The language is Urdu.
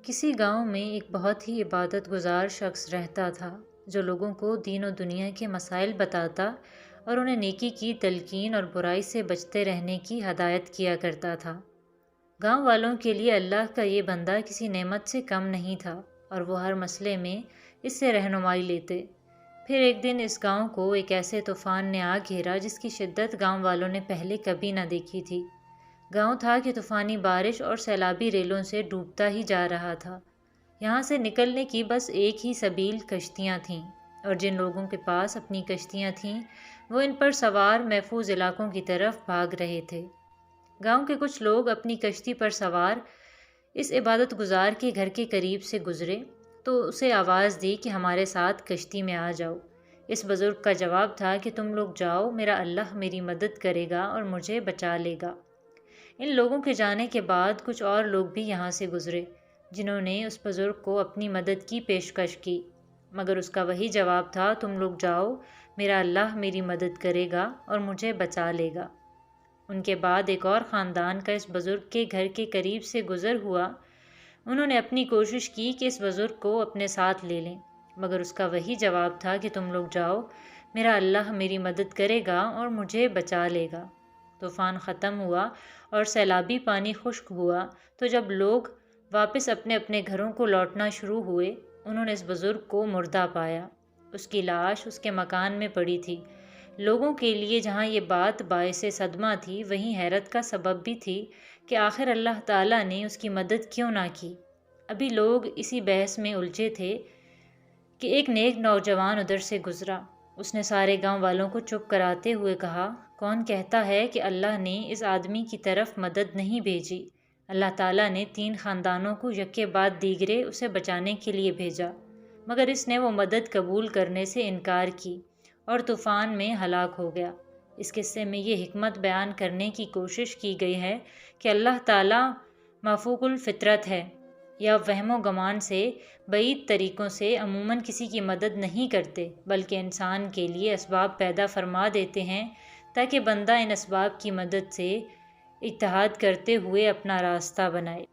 کسی گاؤں میں ایک بہت ہی عبادت گزار شخص رہتا تھا جو لوگوں کو دین و دنیا کے مسائل بتاتا اور انہیں نیکی کی تلقین اور برائی سے بچتے رہنے کی ہدایت کیا کرتا تھا۔ گاؤں والوں کے لیے اللہ کا یہ بندہ کسی نعمت سے کم نہیں تھا اور وہ ہر مسئلے میں اس سے رہنمائی لیتے۔ پھر ایک دن اس گاؤں کو ایک ایسے طوفان نے آ گھیرا جس کی شدت گاؤں والوں نے پہلے کبھی نہ دیکھی تھی۔ گاؤں تھا کہ طوفانی بارش اور سیلابی ریلوں سے ڈوبتا ہی جا رہا تھا۔ یہاں سے نکلنے کی بس ایک ہی سبیل کشتیاں تھیں، اور جن لوگوں کے پاس اپنی کشتیاں تھیں وہ ان پر سوار محفوظ علاقوں کی طرف بھاگ رہے تھے۔ گاؤں کے کچھ لوگ اپنی کشتی پر سوار اس عبادت گزار کے گھر کے قریب سے گزرے تو اسے آواز دی کہ ہمارے ساتھ کشتی میں آ جاؤ۔ اس بزرگ کا جواب تھا کہ تم لوگ جاؤ، میرا اللہ میری مدد کرے گا اور مجھے بچا لے گا۔ ان لوگوں کے جانے کے بعد کچھ اور لوگ بھی یہاں سے گزرے جنہوں نے اس بزرگ کو اپنی مدد کی پیشکش کی، مگر اس کا وہی جواب تھا، تم لوگ جاؤ، میرا اللہ میری مدد کرے گا اور مجھے بچا لے گا۔ ان کے بعد ایک اور خاندان کا اس بزرگ کے گھر کے قریب سے گزر ہوا۔ انہوں نے اپنی کوشش کی کہ اس بزرگ کو اپنے ساتھ لے لیں، مگر اس کا وہی جواب تھا کہ تم لوگ جاؤ، میرا اللہ میری مدد کرے گا اور مجھے بچا لے گا۔ طوفان ختم ہوا اور سیلابی پانی خشک ہوا تو جب لوگ واپس اپنے اپنے گھروں کو لوٹنا شروع ہوئے، انہوں نے اس بزرگ کو مردہ پایا۔ اس کی لاش اس کے مکان میں پڑی تھی۔ لوگوں کے لیے جہاں یہ بات باعث صدمہ تھی، وہیں حیرت کا سبب بھی تھی کہ آخر اللہ تعالیٰ نے اس کی مدد کیوں نہ کی۔ ابھی لوگ اسی بحث میں الجھے تھے کہ ایک نیک نوجوان ادھر سے گزرا۔ اس نے سارے گاؤں والوں کو چپ کراتے ہوئے کہا، کون کہتا ہے کہ اللہ نے اس آدمی کی طرف مدد نہیں بھیجی؟ اللہ تعالیٰ نے 3 خاندانوں کو یکے بعد دیگرے اسے بچانے کے لیے بھیجا، مگر اس نے وہ مدد قبول کرنے سے انکار کی اور طوفان میں ہلاک ہو گیا۔ اس قصے میں یہ حکمت بیان کرنے کی کوشش کی گئی ہے کہ اللہ تعالیٰ مافوق الفطرت ہے، یا وہم و گمان سے بعید طریقوں سے عموماً کسی کی مدد نہیں کرتے، بلکہ انسان کے لیے اسباب پیدا فرما دیتے ہیں تاکہ بندہ ان اسباب کی مدد سے اجتہاد کرتے ہوئے اپنا راستہ بنائے۔